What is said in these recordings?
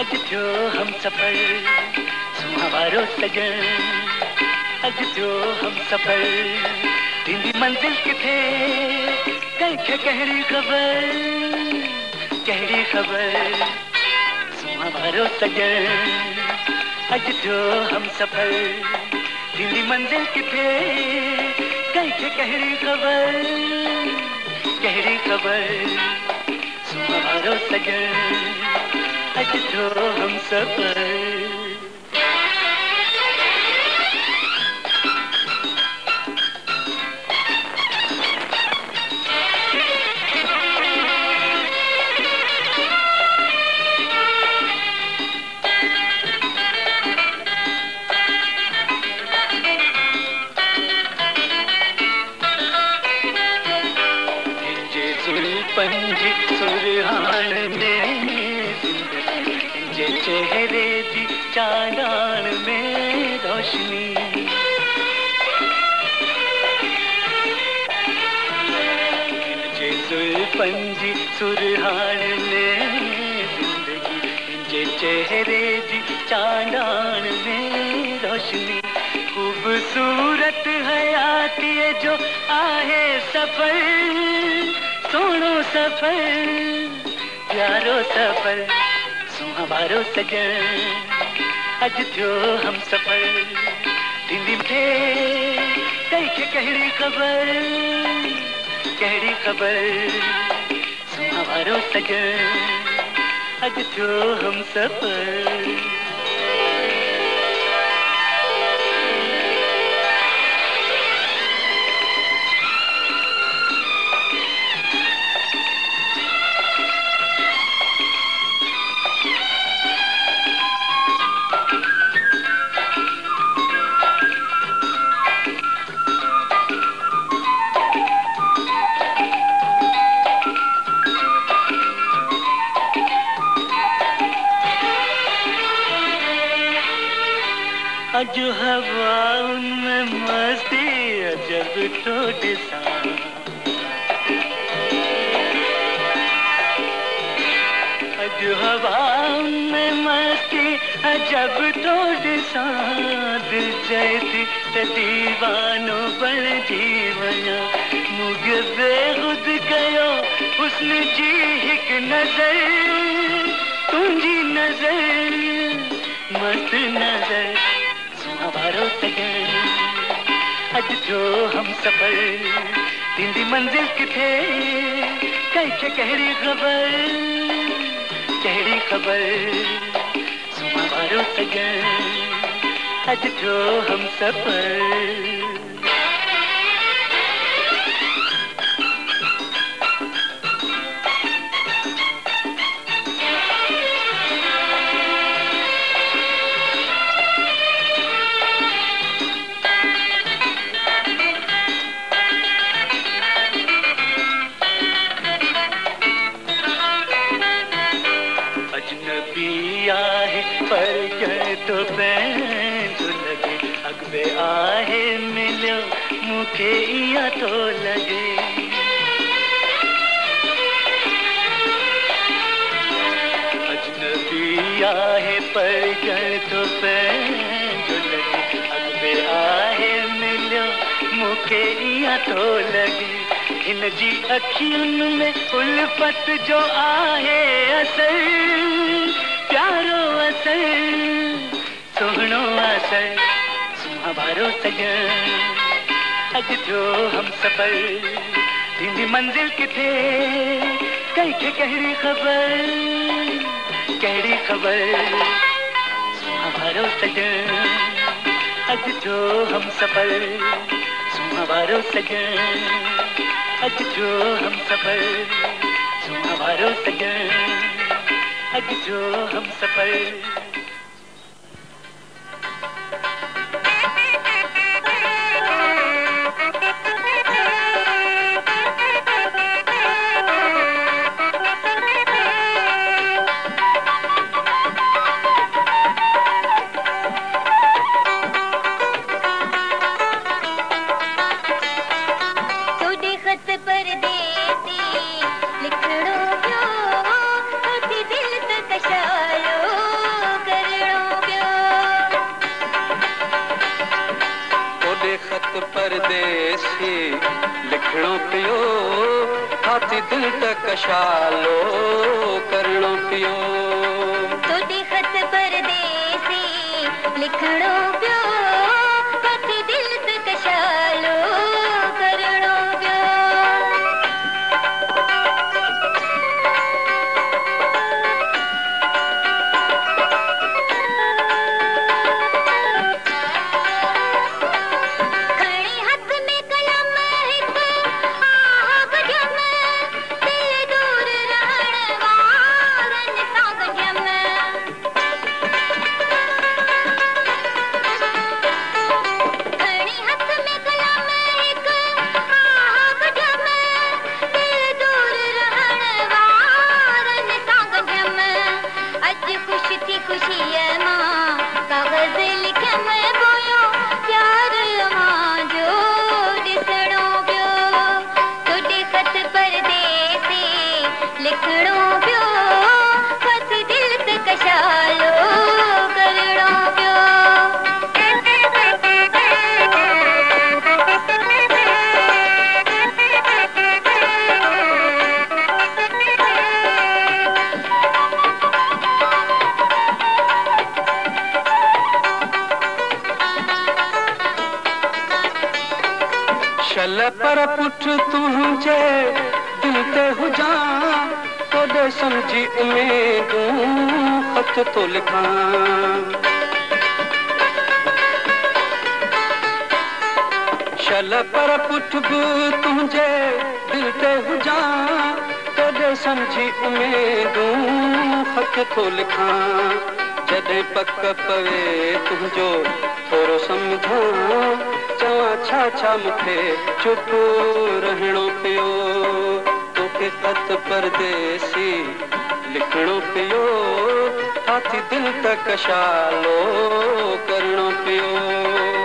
अज थियो हम सफर सुहावारो सजन, अज थियो हम सफर थींदी मंजिल किथे कंहिंखे कहिड़ी ख़बर, कहिड़ी ख़बर सुहावारो सजन, अज थियो हम सफर थींदी मंजिल किथे कंहिंखे कहिड़ी ख़बर, कहिड़ी ख़बर सुहावारो सजन, अज थियो हम सफर। पंजी सुरहान में जे चेहरे जी चांदान में रोशनी, जे जुल्फंजी सुरहान में जिंदगी, जे चेहरे जी चांदान में रोशनी, खूबसूरत हयाती जो आहे सफर, सोनो सफर प्यारो सफर सुहावारो सजन, अज थियो हम सफर थींदी थे कंहिंखे कहिड़ी ख़बर, कहिड़ी ख़बर सुहावारो सजन, अज थियो हम सफर। अज हवा उनमें मस्ती अजब तो दिसा, अज हवा उनमें मस्ती अजब तो दिसा, दिल जैसी त दीवानो बण जीवना, मुझे बेखुद कयो हुस्न जी हिक नजर, तुंजी नजर मस्त नजर सुहावारो सजन, अज थियो हम सफर थींदी मंजिल किथे कंहिंखे कहिड़ी ख़बर, कहिड़ी ख़बर सुहावारो सजन, अज थियो हम सफर। पर तो पैं तो लगे अगवे आहे मिलियो मूंखे इया तो लगे, अजनबी आहे पर तो पैं तो लगे अगवे आहे मिलियो मूंखे इया तो लगे, हिन जी अखियुनि में उल्फत जो आहे असर, प्यारो असर सोहणो असर सुहावारो सजन, अज थियो हम सफर थींदी मंजिल किथे कंहिंखे कहिड़ी ख़बर, कहिड़ी ख़बर सुहावारो सजन, अज थियो हम सफर सुहावारो सजन, अज थियो हम सफर सुहावारो सजन, अज थियो हम सफर। लिखड़ो पियो दिल त कशायो तोड़े खत परदेसी लिखणो पियो हाथी दिल तक कशालो करणो पियो तोड़े खत परदेसी लिखणो पियो हाथी दिल तक कशालो करणो पियो शल पर पुठ तुझे दिल ते हुजां तोड़े समझी उम्मीदूं खत तो लिखां शल पर पुठ भी तुझे दिल ते हुजां तोड़े समझी उम्मीदूं खत तो लिखां जॾहिं पक पवे तुझो थोरो सम्झां चवां छा छा मूंखे चुप रहणो पियो तोखे खत परदेसी लिखणो पियो हाथी दिल तक कशालो करणो पियो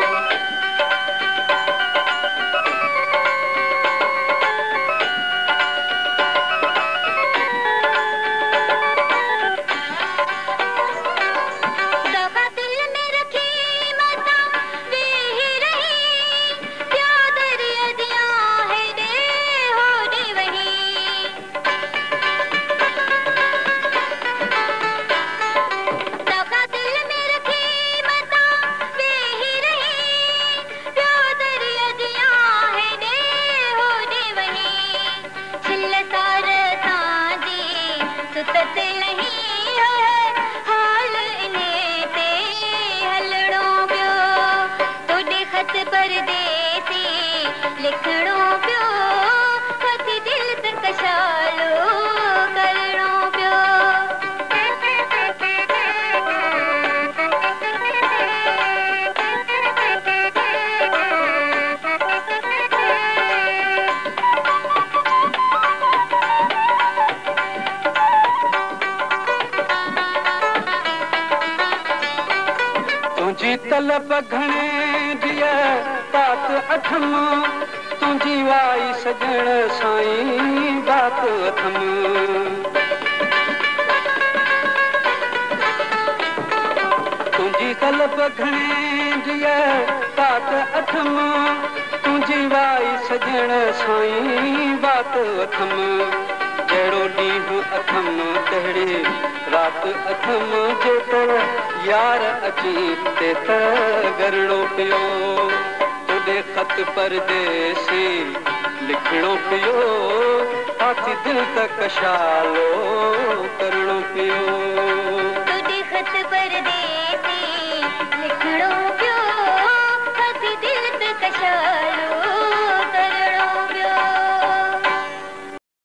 तलब घणे दिया बात अथम तुझी वाई सजण साईं बात अथम तुझी तलब घणे दिया बात अथम तुझी वाई सजण साईं बात अथम जहिड़ो ॾींहुं अथम तहिड़ी राति अथम जेकर यार अची ते त गरणो पियो तोड़े खत परदेसी लिखणो पियो हाथी दिल तक कशालो